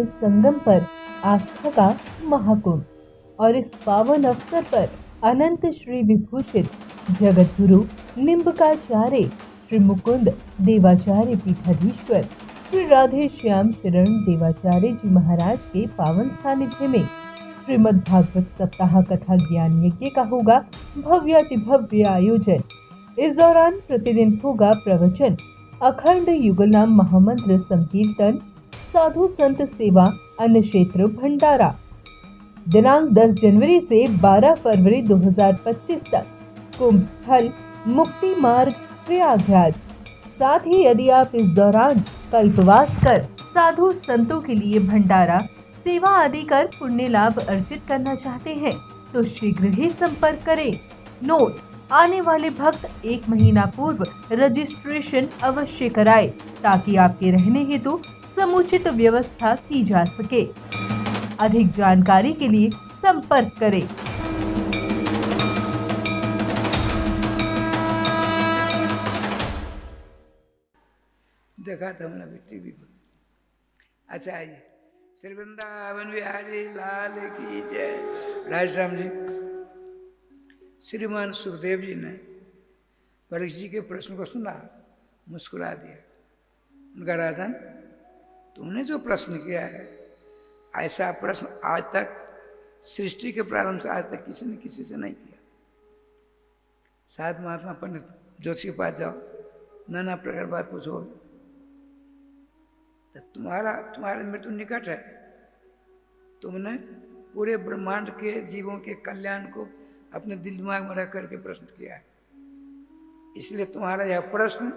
के संगम पर आस्था का महाकुंभ। और इस पावन अवसर पर अनंत श्री विभूषित जगत गुरु निम्बकाचार्य श्री मुकुंद देवाचार्य पीठाधीश्वर श्री राधे श्याम शरण देवाचार्य जी महाराज के पावन सानिध्य में श्रीमद् भागवत सप्ताह कथा ज्ञान यज्ञ का होगा भव्यातिभव्य आयोजन। इस दौरान प्रतिदिन होगा प्रवचन, अखंड युगलनाम महामंत्र संकीर्तन, साधु संत सेवा, अन्न क्षेत्र भंडारा। दिनांक 10 जनवरी से 12 फरवरी 2025 तक कुंभ स्थल मुक्ति मार्ग प्रयागराज। साथ ही यदि आप इस दौरान कल्पवास कर साधु संतों के लिए भंडारा सेवा आदि कर पुण्य लाभ अर्जित करना चाहते हैं तो शीघ्र ही संपर्क करें। नोट: आने वाले भक्त 1 महीना पूर्व रजिस्ट्रेशन अवश्य कराएं ताकि आपके रहने हेतु समुचित व्यवस्था की जा सके। अधिक जानकारी के लिए संपर्क करें। देखा था हमने भी टीवी पर। अच्छा आइए, श्री वृंदावन बिहारी लाल की जय। राजश्याम जी, श्रीमान सुखदेव जी ने परीक्षित जी के प्रश्न को सुना, मुस्कुरा दिया। उनका राजन, तुमने जो प्रश्न किया है ऐसा प्रश्न आज तक सृष्टि के प्रारंभ से आज तक किसी ने किसी से नहीं किया। शायद महात्मा पंडित ज्योतिष के पास जाओ, नाना प्रकार बात पूछो, तो तुम्हारे मृत्यु निकट है। तुमने पूरे ब्रह्मांड के जीवों के कल्याण को अपने दिल दिमाग में रख करके प्रश्न किया है। इसलिए तुम्हारा यह प्रश्न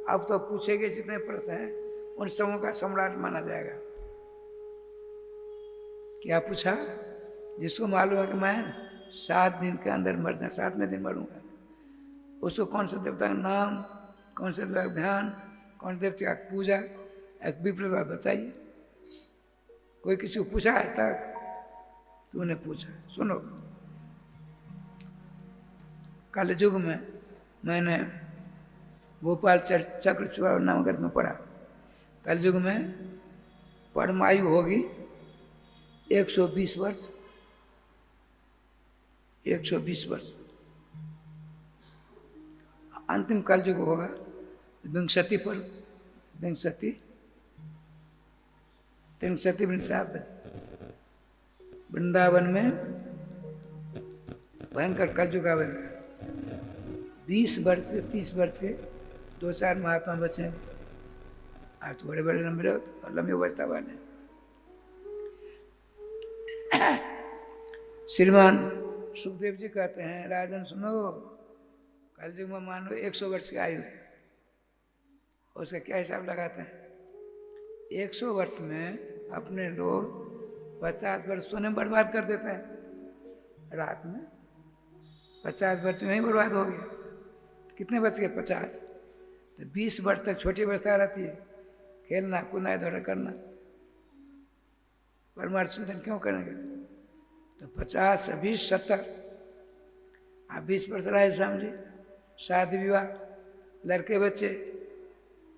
अब तो पूछे गए जितने प्रश्न हैं उन सबों का सम्राट माना जाएगा। क्या पूछा? जिसको मालूम है कि मैं 7 दिन के अंदर मर जाऊँ, 7वें दिन मरूंगा, उसको कौन से देवता का नाम, कौन से देवता का ध्यान, कौन से देवता का पूजा, एक विपरीत बात बताइए। कोई किसी को पूछा है तक? तूने पूछा। सुनो, कल युग में मैंने गोपाल चक्र चूड़ा नाम ग्रंथ में पढ़ा। कल युग में परमायु होगी 120 वर्ष। 120 वर्ष। अंतिम कल युग होगा विंशति पर विंशति वृंदावन में भयंकर कल युग आवेगा। 20 वर्ष से 30 वर्ष के 2-4 महात्मा बचे। आज तो बड़े बड़े लंबे अवस्था वाले। श्रीमान सुखदेव जी कहते हैं, राजन सुनो, कल युग में मान लो 100 वर्ष की आयु है, उसका क्या हिसाब लगाते हैं? 100 वर्ष में अपने लोग 50 वर्ष सोने में बर्बाद कर देते हैं। रात में 50 वर्ष में ही बर्बाद हो गया। कितने बच गए? 50। तो 20 वर्ष तक छोटी अवस्था रहती है, खेलना कूदना इधर करना। परमार्थ चिंतन क्यों करेंगे? तो 50 से 20 70। आप 20 वर्ष रहे समझे, शादी विवाह, लड़के बच्चे,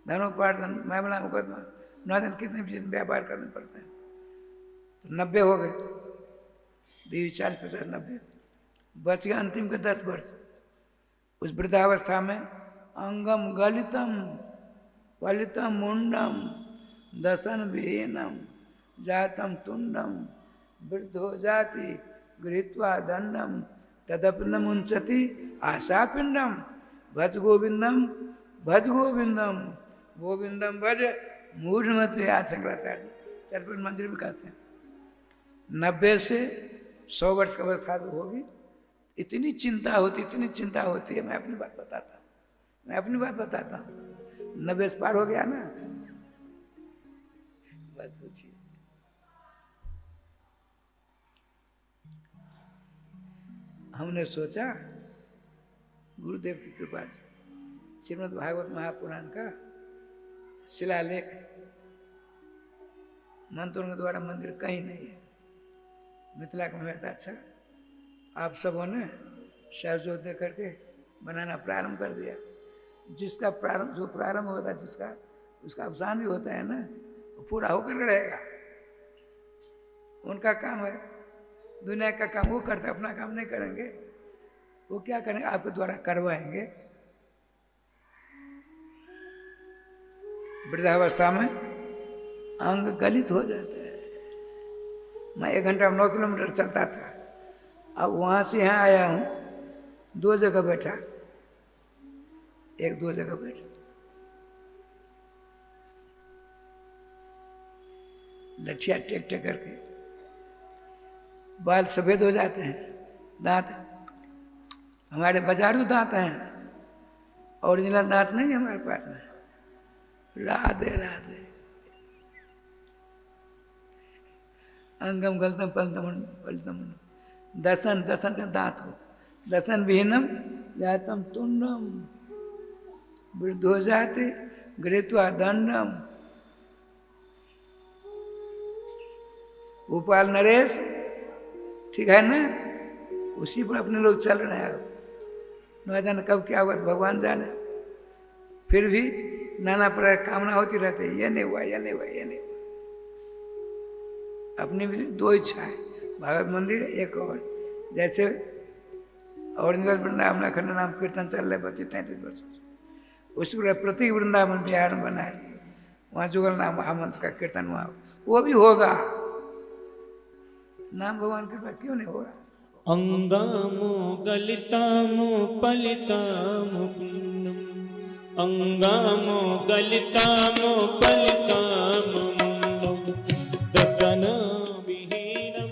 धनोपार्जन, मामला मुकदमा, 9 दिन कितने व्यापार करने पड़ते हैं। तो 90 हो गए, 20 40 50 90 बच गया अंतिम के 10 वर्ष। उस वृद्धावस्था में अंगम गलितम पलितम मुंडम दसन विहीनम जातम तुंडम वृद्धो जाति गृहीत्वा दंडम तदपि मुंसति आशा पिंडम भज गोविंदम गोविंदम भज मूढ़मते। आज शंकराचार्य चरपट मंदिर में कहते हैं 90 से 100 वर्ष की अवस्था होगी। इतनी चिंता होती है। मैं अपनी बात बताता हूँ। 90 से पार हो गया ना, बात पूछिए। हमने सोचा गुरुदेव की कृपा से श्रीमद् भागवत महापुराण का शिलालेख मंत्रों के द्वारा मंदिर कहीं नहीं है। मिथिला का महत्व अच्छा, आप सबों ने सहयोग दे करके बनाना प्रारंभ कर दिया। जिसका प्रारंभ, जो प्रारंभ होता है जिसका, उसका अवसान भी होता है ना, वो पूरा होकर रहेगा। उनका काम है, दुनिया का काम वो करते, अपना काम नहीं करेंगे। वो क्या करेंगे? आपके द्वारा करवाएंगे। वृद्धावस्था में अंग गलित हो जाता है। मैं 1 घंटा में 9 किलोमीटर चलता था, अब वहां से यहाँ आया हूँ, 2 जगह बैठा, 1-2 जगह बैठा, लठिया टेक टेक करके। बाल सफेद हो जाते हैं, दांत हमारे बाजार तो दांत हैं, ओरिजिनल दांत नहीं है हमारे पास में। राधे राधे। अंगम गलतम पलतम पलतम, दसन दसन का दांत हो, दसन विहीनम जातम तुंडम, वृद्ध हो जाते गृहीत्वा दंडम। भोपाल नरेश, ठीक है ना? उसी पर अपने लोग चल रहे हैं। अब न जाने कब क्या हुआ, भगवान जाने। फिर भी नाना प्रकार कामना होती रहती है, ये नहीं हुआ, ये नहीं हुआ, ये नहीं हुआ। अपनी भी 2 इच्छाएं, भागवत मंदिर एक और, जैसे ओरिजिनल वृंदावन खंड नाम कीर्तन चल रहे 32-33 वर्ष, उसी पर प्रतीक वृंदावन बिहार में बनाए, वहाँ जुगल नाम महामंत्र का कीर्तन हुआ, वो भी होगा। नाम भगवान कृपा क्यों नहीं होगा? अंगामो गलितामो पलितामो पुण्यम, अंगामो गलितामो पलितामो मुंडम, दसन विहीनम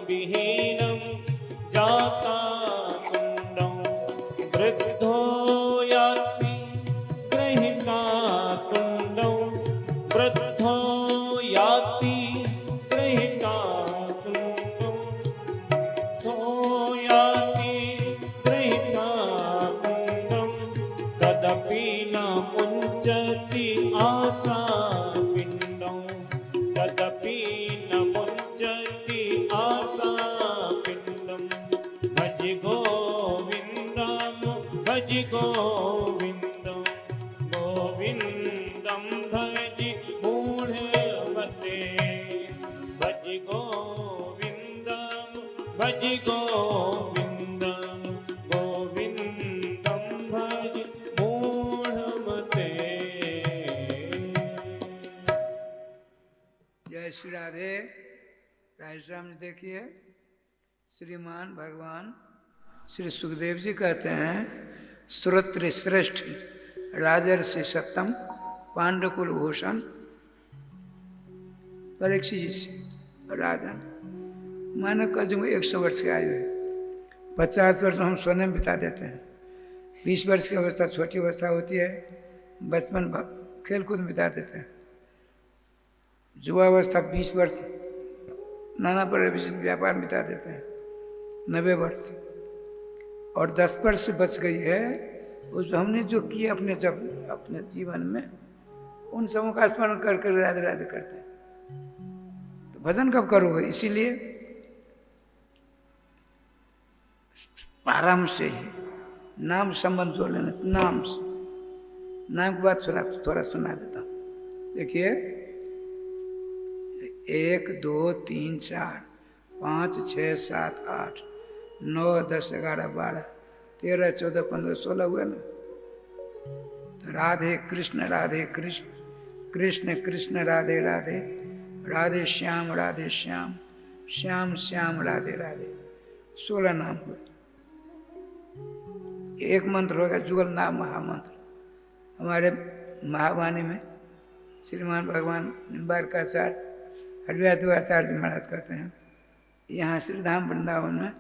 विहीनम जाता तुंडम, वृद्धो याति ग्रहिता तुंडम, वृद्धो याति ग्रहिता तदपि न मुञ्चति आशा पिण्डं, तदपि न मुञ्चति आशा पिण्डं। भज गोविन्दं भज गोविन्दं, गोविन्दं भज मूढमते, भज गोविन्दं भज गोविन्दं, गोविन्दं भज मूढमते। जय श्री राधे। राधे सामने देखिए, श्रीमान भगवान श्री सुखदेव जी कहते हैं, श्रोत्र श्रेष्ठ राजर्षि सत्तम पांडुकुल भूषण परीक्षित जी से राजन। मानव का जो 100 वर्ष की आयु है, 50 वर्ष हम सोने में बिता देते हैं, 20 वर्ष की अवस्था छोटी अवस्था होती है, बचपन खेल कूद में बिता देते हैं, युवा अवस्था 20 वर्ष नाना प्रकार व्यापार में बिता देते हैं, 90 वर्ष, और 10 वर्ष से बच गई है उस हमने जो किए अपने जब अपने जीवन में, उन सबों का स्मरण कर राधे राधे करते हैं। तो भजन कब करोगे? इसीलिए प्रारंभ से ही नाम संबंध जोड़ लेना। नाम से, नाम की बात थोड़ा सुना देता हूँ। देखिए, 1 2 3 4 5 6 7 8 9 10 11 12 13 14 15 16 हुए ना। तो राधे कृष्ण कृष्ण कृष्ण राधे राधे, राधे श्याम श्याम श्याम राधे राधे, 16 नाम हुए। एक मंत्र होगा जुगल नाम महामंत्र। हमारे महावाणी में श्रीमान भगवान निम्बारकाचार्य हरिद्वाराचार्य जी महाराज कहते हैं, यहाँ श्रीधाम वृंदावन में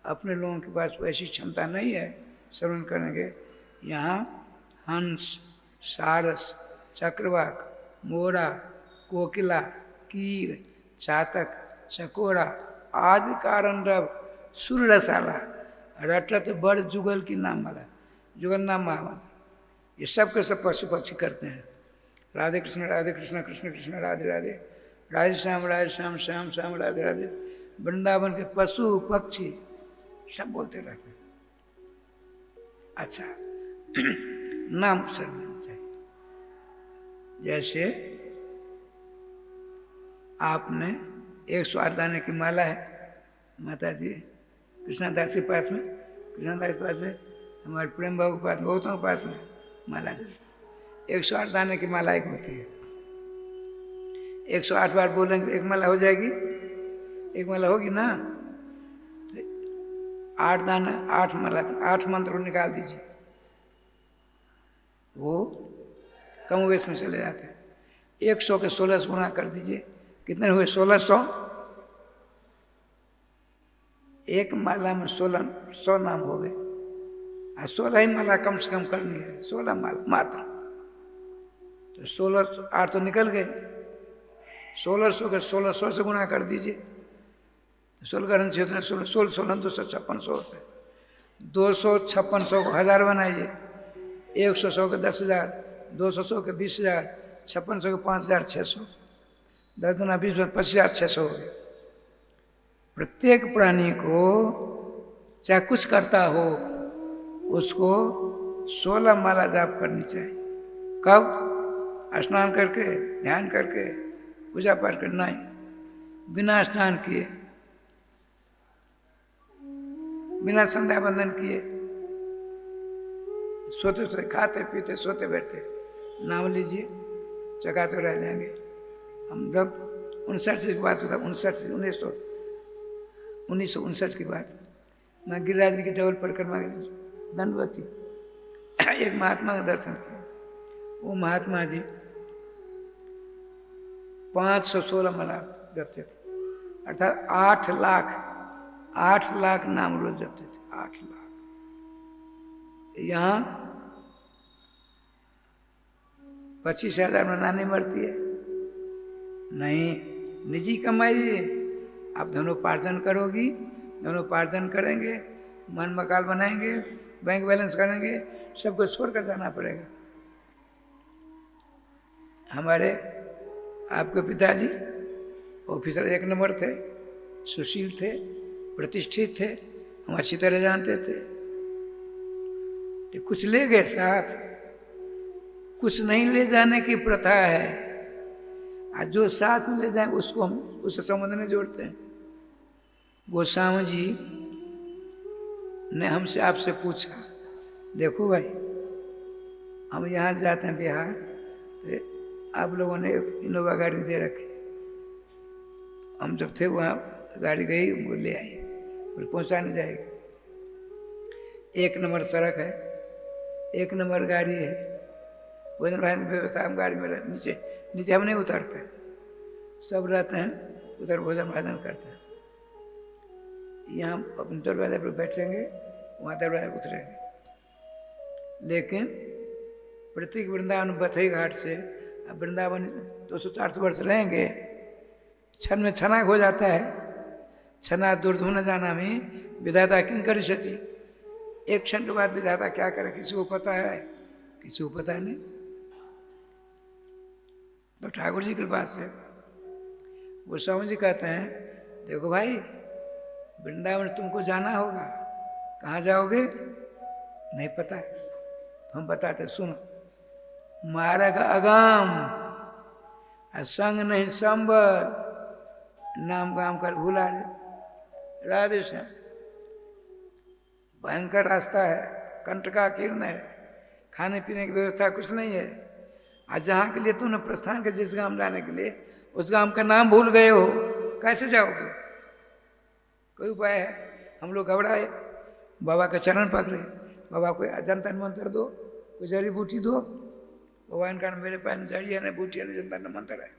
अपने लोगों के पास वैसी क्षमता नहीं है श्रवण करने के। यहाँ हंस, सारस, चक्रवाक, मोरा, कोकिला, कीर, चातक, चकोरा आदि कारण रव सुर रसाला रटत बड़ जुगल की नाम वाला, जुगल नाम महामंत्र, ये सब के सब पशु पक्षी करते हैं। राधे कृष्ण कृष्ण कृष्ण राधे राधे, राधे श्याम श्याम राधे राधे। वृंदावन के पशु पक्षी सब बोलते रहते हैं। अच्छा, नाम सर्वजन चाहिए। जैसे आपने 108 दाने की माला है माता जी कृष्णदास के पास में, कृष्णदास के पास में, हमारे प्रेम बाबू के पास, बहुतों के पास में माला है। 108 दाने की माला एक होती है। 108 बार बोलेंगे एक माला हो जाएगी, एक माला होगी ना। तो 8 दाने 8 माला 8 मंत्र निकाल दीजिए, वो कम वेश में चले जाते हैं। 100 के 16 गुना कर दीजिए, कितने हुए? 1600। एक माला में 100 नाम हो गए, और 16 ही माला कम से कम करनी है, 16 माला मात्र। तो 16 8 तो निकल गए, 1600 के 1600 से गुना कर दीजिए, तो 16 क्षेत्र 16 256 होते हैं। 256 को 1000 बनाइए, 100 के 10,000, 200 के 20,000, 56 के 5,600, 10 गुना 20 25,600 हो गए। प्रत्येक प्राणी को चाहे कुछ करता हो उसको 16 माला जाप करनी चाहिए। कब? स्नान करके, ध्यान करके, पूजा पाठ करना ही, बिना स्नान किए, बिना संध्या बंदन किए, सोते सोते, खाते पीते, सोते बैठते नाम लीजिए, चकाचक रह जाएंगे। हम जब 59 की बात होता, 1959 की बात, मैं गिरिराज जी की डबल परिक्रमा दंडवती एक महात्मा का दर्शन किया। वो महात्मा जी 516 माला जपते थे, अर्थात 8 लाख नाम रोज जपते थे। 8 लाख। यहाँ 25,000 में नानी मरती है नहीं, निजी कमाइए। आप धनोपार्जन करोगी, धनोपार्जन करेंगे, मन मकान बनाएंगे, बैंक बैलेंस करेंगे, सब कुछ छोड़कर जाना पड़ेगा। हमारे आपके पिताजी ऑफिसर 1 नंबर थे, सुशील थे, प्रतिष्ठित थे, हम अच्छी तरह जानते थे। कुछ ले गए साथ, कुछ नहीं ले जाने की प्रथा है, और जो साथ ले जाए उसको हम उससे संबंध में जोड़ते हैं। गोस्वामी जी ने हमसे आपसे पूछा, देखो भाई हम यहाँ जाते हैं बिहार, तो आप लोगों ने इनोवा गाड़ी दे रखी, हम जब थे वहाँ गाड़ी गई वो ले आई और पहुँचाने जाएगी। 1 नंबर सड़क है, 1 नंबर गाड़ी है, भोजन भाजन व्यवस्था, हम गाड़ी में नीचे हम नहीं उतरते, सब रहते हैं उधर भोजन भाजन करते हैं। यहाँ अपने दरवाजे पर बैठेंगे, वहाँ दरवाजे पर उतरेंगे। लेकिन प्रत्येक वृंदावन बथई घाट से अब वृंदावन 200-400 वर्ष रहेंगे, क्षण में छनाक हो जाता है। छना दुर्धुन जाना में विधाता किं करिष्यति, एक क्षण के बाद विधाता क्या करे किसी को पता है? किसी को पता नहीं। तो ठाकुर जी के पास है, गोस्वामी जी कहते हैं, देखो भाई वृंदावन तुमको जाना होगा, कहाँ जाओगे नहीं पता है, तो हम बताते सुनो। मार्ग अगम असंग नहीं संबर, नाम गाम कर भूला रे। राधे श्याम भयंकर रास्ता है, कंटका किरण है, खाने पीने की व्यवस्था कुछ नहीं है। आज जहाँ के लिए तुमने प्रस्थान के जिस गांव जाने के लिए, उस गांव का नाम भूल गए हो, कैसे जाओगे? कोई उपाय है? हम लोग घबराए, बाबा का चरण पकड़े, बाबा कोई जनतन मंत्र दो, कोई जड़ी बूटी दो। भगवान का मेरे पास न जड़ी है न बूटी है न जनतन मंत्र है,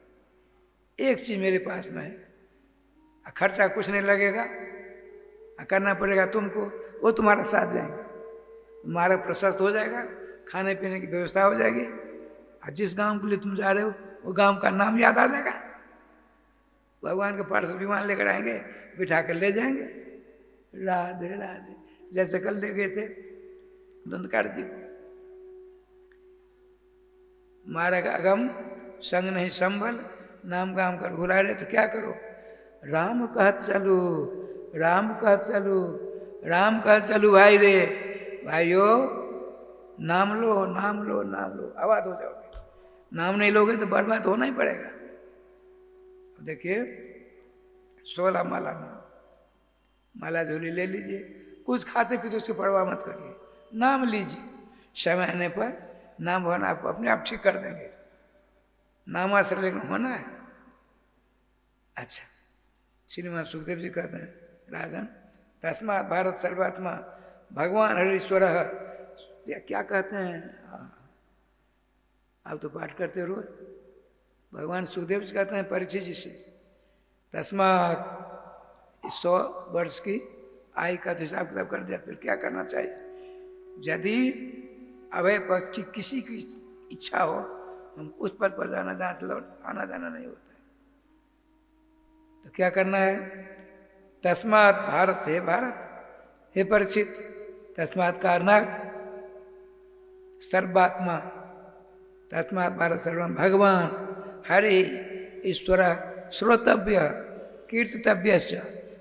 एक चीज मेरे पास में है, खर्चा कुछ नहीं लगेगा, करना पड़ेगा तुमको, वो तुम्हारा साथ जाएंगे, तुम्हारा प्रशस्त हो जाएगा, खाने पीने की व्यवस्था हो जाएगी, और जिस गांव के लिए तुम जा रहे हो वो गांव का नाम याद आ जाएगा। भगवान के पास विमान लेकर आएंगे, बिठा कर ले जाएंगे। राधे राधे। जैसे कल ले गए थे दंडकार जी को, मार्ग अगम संग नहीं संभल, नाम गाम कर भुला रहे, तो क्या करो? राम कहत चलू, राम कहत चलू, राम कहत चलू भाई रे, भाइयों नाम लो, नाम लो, नाम लो, आबाद हो जाओगे। नाम नहीं लोगे तो बर्बाद होना ही पड़ेगा। देखिए 16 माला में माला झोली ले लीजिए, कुछ खाते पीते उसकी परवाह मत करिए, नाम लीजिए, समय आने पर नाम भगवान आपको अपने आप ठीक कर देंगे। नामाश्रय लेकिन होना है। अच्छा, श्रीमान सुखदेव जी कहते हैं, राजन तस्मात् भारत सर्वात्मा भगवान हरीश्वर, क्या कहते हैं, आप तो पाठ करते हो रोज। भगवान सुखदेव जी कहते हैं परीक्षित जी से, तस्मात् 100 वर्ष की आयु का तो हिसाब किताब कर दिया, फिर क्या करना चाहिए। यदि अभय पक्षी किसी की इच्छा हो, हम उस पद पर जाना जहाँ से लौट आना जाना नहीं होता है, तो क्या करना है। तस्मात् भारत, हे भारत, हे परीक्षित, तस्मात् कारणात् सर्वात्मा, तस्मात् भारत सर्वम भगवान हरि ईश्वर श्रोतव्य कीर्तितव्य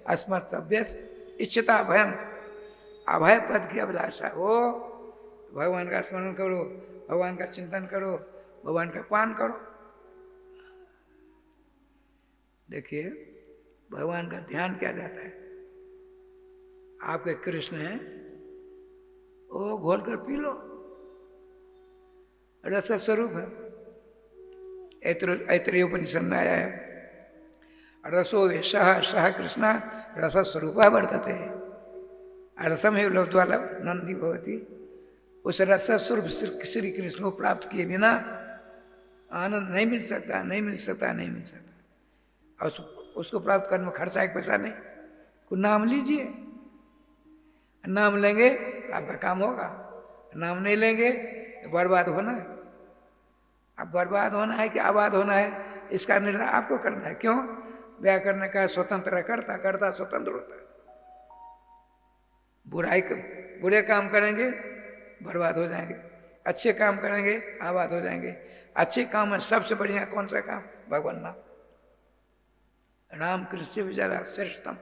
अस्मर्तव्य इच्छता भयम। अभय पद की अभिलाषा हो, भगवान का स्मरण करो, भगवान का चिंतन करो, भगवान का पान करो। देखिए भगवान का ध्यान किया जाता है। आपके कृष्ण हैं, वो घोल कर पी लो, रस स्वरूप है। ऐतरेय उपनिषद में आया है, रसो वेशः सः कृष्ण रस स्वरूप वर्तते, रसम ही लब्ध्वा नंदी भवती। उस रस स्वरूप श्री कृष्ण को प्राप्त किए बिना आनंद नहीं मिल सकता, नहीं मिल सकता, नहीं मिल सकता। और उसको प्राप्त करने में खर्चा एक पैसा नहीं। कुछ नाम लीजिए, नाम लेंगे तो आपका काम होगा, नाम नहीं लेंगे तो बर्बाद होना है। अब बर्बाद होना है कि आबाद होना है, इसका निर्णय आपको करना है। क्यों? व्याकरण का स्वतंत्र करता करता स्वतंत्र होता है। बुरे काम करेंगे बर्बाद हो जाएंगे, अच्छे काम करेंगे आबाद हो जाएंगे। अच्छे काम में सबसे बढ़िया कौन सा काम? भगवान नाम। राम कृष्ण से भी ज्यादा श्रेष्ठतम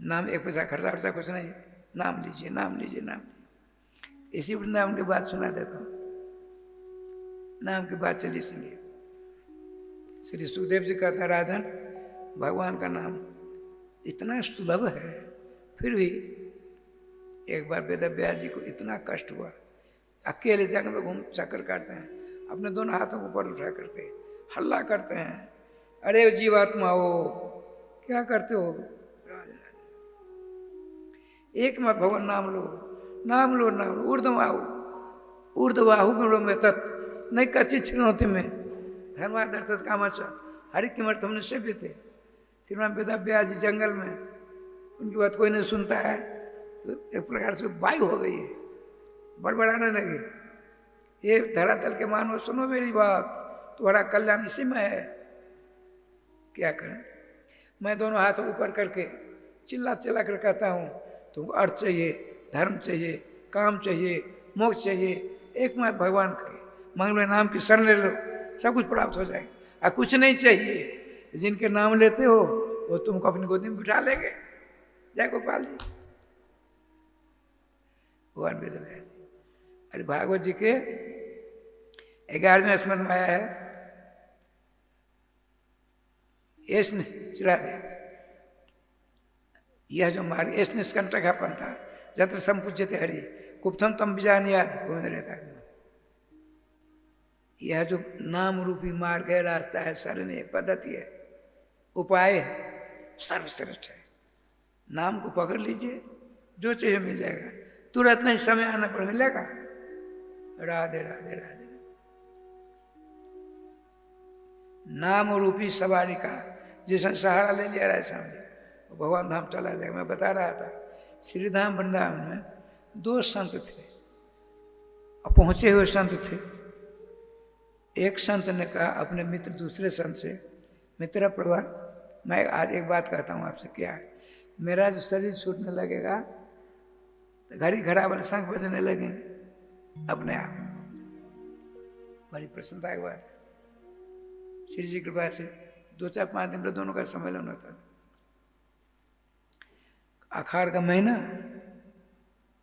नाम। एक पैसा खर्चा खर्चा कुछ नहीं, नाम लीजिए, नाम लीजिए, नाम लीजिए। इसी वृंदावन की बात सुना देता हूँ, नाम की बात चलिए सुनिए। श्री सुखदेव जी कहते हैं, राजन भगवान का नाम इतना सुलभ है, फिर भी एक बार वेद व्यास जी को इतना कष्ट हुआ, अकेले जंगल में घूम चक्कर काटते हैं, अपने दोनों हाथों को ऊपर उठा करके हल्ला करते हैं, अरे जीवात्मा हो क्या करते हो, एक मत भगवान नाम लो, नाम लो, नाम लो। ऊर्ध्वाहु में तत् नहीं कच्ची छिन्नोति में धर्मादर्थ कामाच हरि किमर्थ हमने सेव्य थे। श्रीमान वेद व्यास जी जंगल में, उनकी बात कोई नहीं सुनता है, तो एक प्रकार से वायु हो गई है, बड़बड़ाने लगे, ये धरातल के मानव सुनो मेरी बात, तुम्हारा कल्याण इसी में है। क्या करें? मैं दोनों हाथ ऊपर करके चिल्ला चिल्ला कर कहता हूँ, तुमको अर्थ चाहिए, धर्म चाहिए, काम चाहिए, मोक्ष चाहिए, एकमात्र भगवान के मंगल नाम की शरण ले लो, सब कुछ प्राप्त हो जाएगा। और कुछ नहीं चाहिए, जिनके नाम लेते हो वो तुमको अपनी गोदी में बिठा लेंगे। जय गोपाल जी। भगवान वेद व्यास। अरे भागवत जी के 11वें स्मृत में आया है, यह जो मार्ग एस निष्कंटक पंथा जत्र संपूज्यते हरि कुप्थम तम बीजानियाद गोविंद रहता है। यह जो नाम रूपी मार्ग है, रास्ता है, सरल है, पद्धति है, उपाय है, सर्वश्रेष्ठ है। नाम को पकड़ लीजिए, जो चाहिए मिल जाएगा, तुरंत नहीं, समय आने पर मिलेगा। राधे राधे राधे। नाम रूपी सवारी का जिसने सहारा ले लिया राय सामने, भगवान धाम चला जाएगा। मैं बता रहा था, श्रीधाम वृंदावन में 2 संत थे और पहुंचे हुए संत थे। एक संत ने कहा अपने मित्र दूसरे संत से, मित्र प्रभा, मैं आज एक बात कहता हूँ आपसे, क्या है, मेरा जो शरीर छूटने लगेगा तो घड़ी घड़ा वाले शंख बजने लगेंगे अपने आप। बड़ी प्रसन्नता की बात। श्री जी कृपा से 2-4-5 दिन में दोनों का सम्मेलन होता था। आषाढ़ का महीना,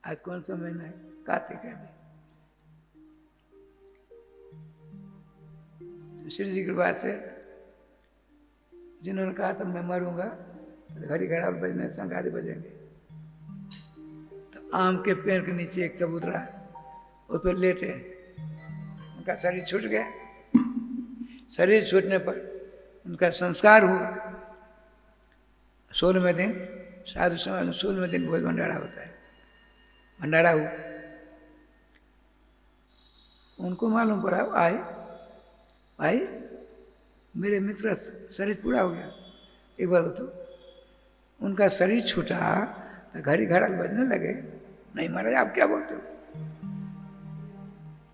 आज कौन सा महीना है? कार्तिक है। तो श्री जी कृपा से जिन्होंने कहा था मैं मरूंगा तो घड़ी घड़ा बजने शंख आदि बजेंगे। तो आम के पेड़ के नीचे एक चबूतरा है, उस पर लेटे, उनका शरीर छूट गया। शरीर छूटने पर उनका संस्कार हुआ। 16वें दिन साधु समाज में 16वें दिन भोज भंडारा होता है। भंडारा हुआ, उनको मालूम पड़ा, आए भाई मेरे मित्र शरीर पूरा हो गया, एक बार तो उनका शरीर छूटा तो घड़ी घड़ा बजने लगे। नहीं महाराज आप क्या बोलते हो,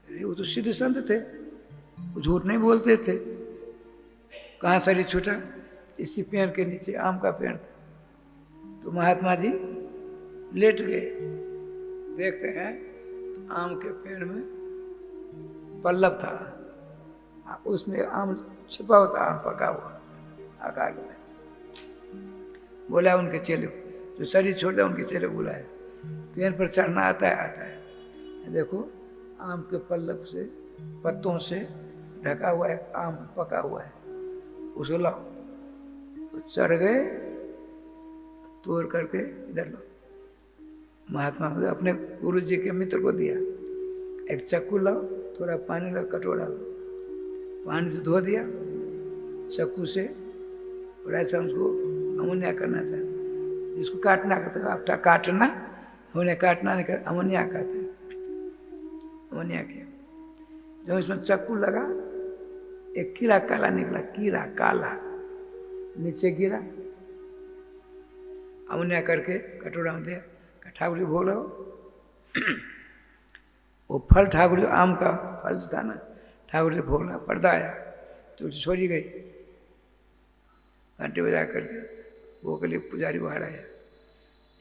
अरे वो तो सीधे संत थे, वो झूठ नहीं बोलते थे। कहाँ शरीर छूटा, इसी पेड़ के नीचे, आम का पेड़ था। तो महात्मा जी लेट गए, देखते हैं आम के पेड़ में पल्लव था, उसमें आम छिपा होता, आम पका हुआ आकार में। बोला उनके चेले, जो शरीर छोड़ दिया उनके चेले बुलाए, पेड़ पर चढ़ना आता है। देखो आम के पल्लव से, पत्तों से ढका हुआ है, आम पका हुआ है, उसको लाओ। तो चढ़ गए, तोड़ करके इधर लाओ। महात्मा को अपने गुरु जी के मित्र को दिया, एक चक्कू लाओ, थोड़ा पानी लो, कटोरा लो, पानी से धो दिया चक्कू से, और ऐसा उसको अमोनिया करना चाहिए। जिसको काटना कहते हैं, आप काटना, उन्हें काटना नहीं कर, अमोनिया कहते हैं। अमोनिया किया, जब इसमें चक्कू लगा, एक कीड़ा काला निकला, कीड़ा काला नीचे गिरा। अमोनिया करके कटोरा में दिया, ठाकुर जी भोग लो। वो फल ठाकुर जी, आम का फल था ना, ठाकुर जी भोग ला, पर्दा आया तो छोड़ी गई। घंटे बजा करके वो के लिए पुजारी बाहर आया।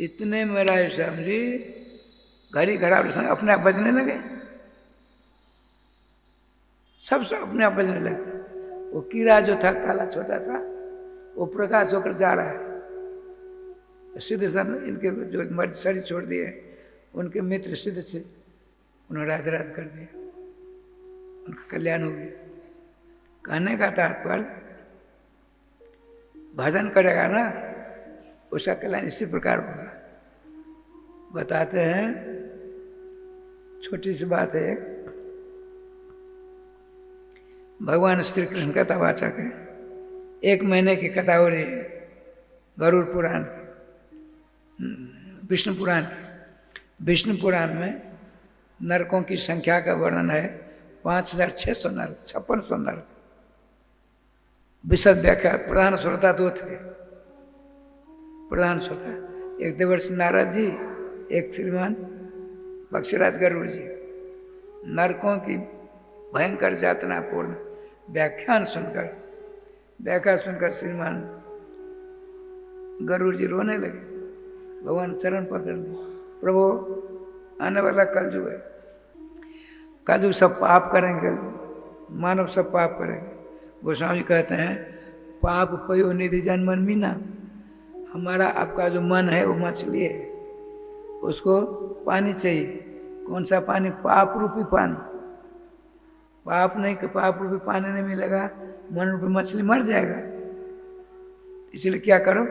इतने मेरा समझी घड़ी घड़ा संग अपने आप बजने लगे, सब अपने आप बजने लगे। वो कीड़ा जो था काला छोटा सा, वो प्रकाश होकर जा रहा है। सिद्ध सन इनके जो मर्द शरीर छोड़ दिए, उनके मित्र सिद्ध से उन्होंने राध राध कर दिया, उनका कल्याण हो गया। कहने का तात्पर्य, भजन करेगा ना उसका कल्याण इसी प्रकार होगा। बताते हैं, छोटी सी बात है, भगवान श्री कृष्ण कथावाचक है। 1 महीने की कथा हो रही है गरुड़ पुराण की, विष्णु पुराण की। विष्णु पुराण में नरकों की संख्या का वर्णन है 5600 नरक, 5600 नरक। विशद व्याख्या, प्रधान श्रोता 2 थे। प्रधान श्रोता एक देवर्षि नारद जी, एक श्रीमान बक्षराज गरुड़ जी। नरकों की भयंकर यातनापूर्ण व्याख्या सुनकर श्रीमान गरुड़ जी रोने लगे। भगवान चरण पकड़ लिए, प्रभु आने वाला कलयुग है, कलयुग सब पाप करेंगे, मानव सब पाप करेंगे। गोस्वामी जी कहते हैं, पाप पयो निधि जन्मन मीना। हमारा आपका जो मन है वो मछली है, उसको पानी चाहिए। कौन सा पानी? पाप रूपी पानी। पाप नहीं कि पाप रूपी पानी नहीं मिलेगा, मन रूपी मछली मर जाएगा। इसलिए क्या करो,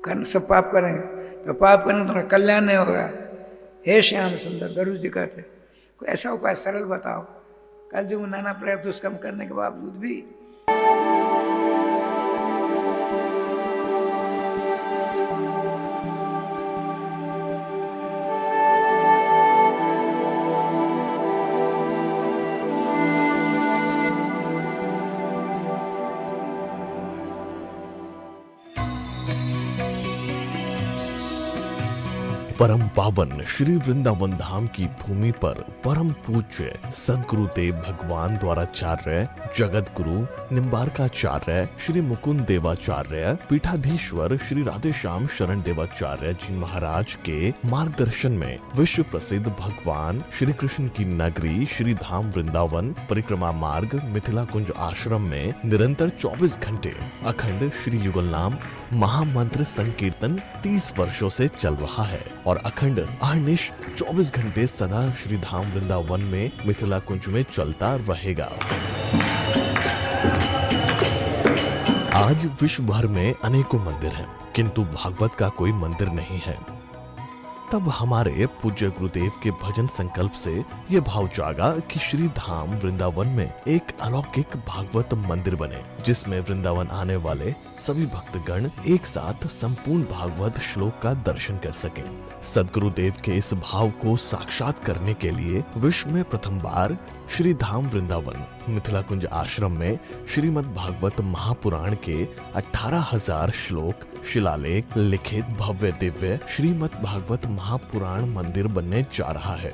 सब पाप करेंगे तो पाप करने तो कल्याण नहीं होगा। हे श्याम सुंदर, गरुड़ जी कहते, कोई ऐसा उपाय सरल बताओ। कल जो नाना प्रकार दुष्कर्म करने के बावजूद भी परम पावन श्री वृंदावन धाम की भूमि पर परम पूज्य सदगुरुदेव भगवान द्वाराचार्य जगत गुरु निम्बारकाचार्य श्री मुकुंद देवाचार्य पीठाधीश्वर श्री राधेश्याम शरण देवाचार्य जी महाराज के मार्गदर्शन में विश्व प्रसिद्ध भगवान श्री कृष्ण की नगरी श्री धाम वृंदावन परिक्रमा मार्ग मिथिला कुंज आश्रम में निरंतर 24 घंटे अखंड श्री युगल नाम महामंत्र संकीर्तन 30 वर्षों से चल रहा है और अखंड अहर्निश 24 घंटे सदा श्री धाम वृंदावन में मिथिला कुंज में चलता रहेगा। आज विश्व भर में अनेकों मंदिर हैं, किंतु भागवत का कोई मंदिर नहीं है। तब हमारे पूज्य गुरुदेव के भजन संकल्प से ये भाव जागा कि श्री धाम वृंदावन में एक अलौकिक भागवत मंदिर बने, जिसमें वृंदावन आने वाले सभी भक्तगण एक साथ संपूर्ण भागवत श्लोक का दर्शन कर सकें। सदगुरुदेव के इस भाव को साक्षात करने के लिए विश्व में प्रथम बार श्री धाम वृंदावन मिथिला कुंज आश्रम में श्रीमद् भागवत महापुराण के 18,000 श्लोक शिलालेख लिखित भव्य दिव्य श्रीमद् भागवत महापुराण मंदिर बनने जा रहा है।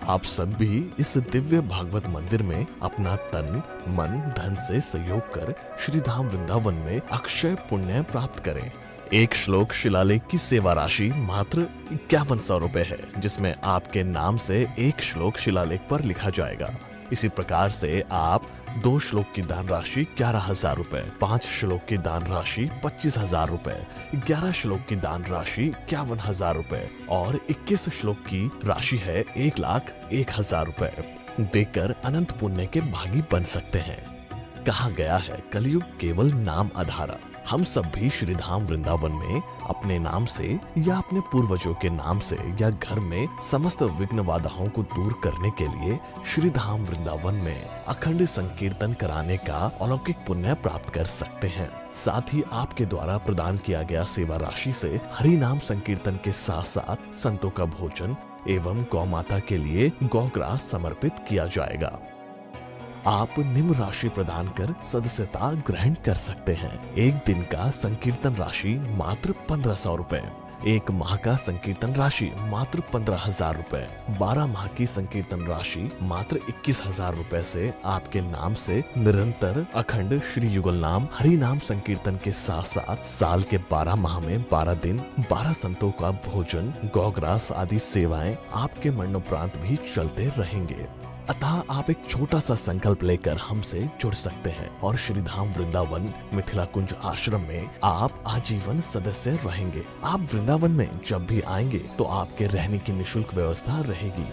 आप सब भी इस दिव्य भागवत मंदिर में अपना तन मन धन से सहयोग कर श्री धाम वृंदावन में अक्षय पुण्य प्राप्त करें। एक श्लोक शिलालेख की सेवा राशि मात्र 5100 रुपए है, जिसमें आपके नाम से एक श्लोक शिलालेख पर लिखा जाएगा। इसी प्रकार से आप 2 श्लोक की दान राशि 11,000 रुपए, 5 श्लोक की दान राशि 25,000 रुपए, 11 श्लोक की दान राशि 51,000 रुपए और 21 श्लोक की राशि है 1,01,000 रुपए देकर अनंत पुण्य के भागी बन सकते हैं। कहा गया है कलयुग केवल नाम आधारा। हम सब भी श्रीधाम वृंदावन में अपने नाम से या अपने पूर्वजों के नाम से या घर में समस्त विघ्न बाधाओं को दूर करने के लिए श्रीधाम वृंदावन में अखंड संकीर्तन कराने का अलौकिक पुण्य प्राप्त कर सकते हैं। साथ ही आपके द्वारा प्रदान किया गया सेवा राशि से हरि नाम संकीर्तन के साथ साथ संतों का भोजन एवं गौ माता के लिए गौग्रास समर्पित किया जाएगा। आप निम्न राशि प्रदान कर सदस्यता ग्रहण कर सकते हैं। एक दिन का संकीर्तन राशि मात्र 1,500 रुपए, एक माह का संकीर्तन राशि मात्र 15,000 रुपए, 12 माह की संकीर्तन राशि मात्र 21,000 रुपए से आपके नाम से निरंतर अखंड श्री युगल नाम हरि नाम संकीर्तन के साथ साथ साल के 12 माह में 12 दिन 12 संतों का भोजन गौग्रास आदि सेवाएं आपके मरणोपरांत भी चलते रहेंगे। अतः आप एक छोटा सा संकल्प लेकर हमसे जुड़ सकते हैं और श्रीधाम वृंदावन मिथिला कुंज आश्रम में आप आजीवन सदस्य रहेंगे। आप वृंदावन में जब भी आएंगे तो आपके रहने की निःशुल्क व्यवस्था रहेगी।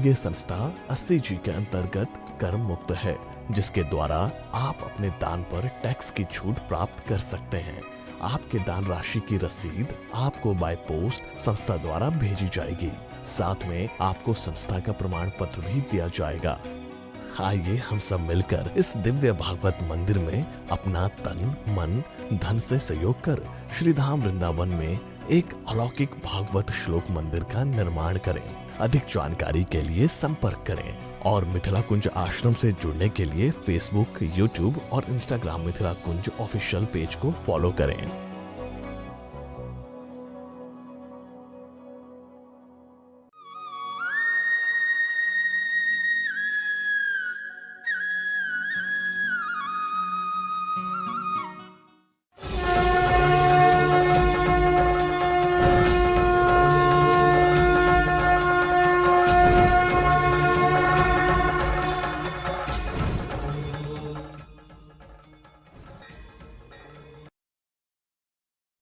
ये संस्था 80G के अंतर्गत कर मुक्त है, जिसके द्वारा आप अपने दान पर टैक्स की छूट प्राप्त कर सकते हैं। आपके दान राशि की रसीद आपको बाय पोस्ट संस्था द्वारा भेजी जाएगी। साथ में आपको संस्था का प्रमाण पत्र भी दिया जाएगा। आइए हम सब मिलकर इस दिव्य भागवत मंदिर में अपना तन मन धन से सहयोग कर श्रीधाम वृंदावन में एक अलौकिक भागवत श्लोक मंदिर का निर्माण करें। अधिक जानकारी के लिए संपर्क करें और मिथिला कुंज आश्रम से जुड़ने के लिए फेसबुक, यूट्यूब और इंस्टाग्राम मिथिला कुंज ऑफिशियल पेज को फॉलो करें।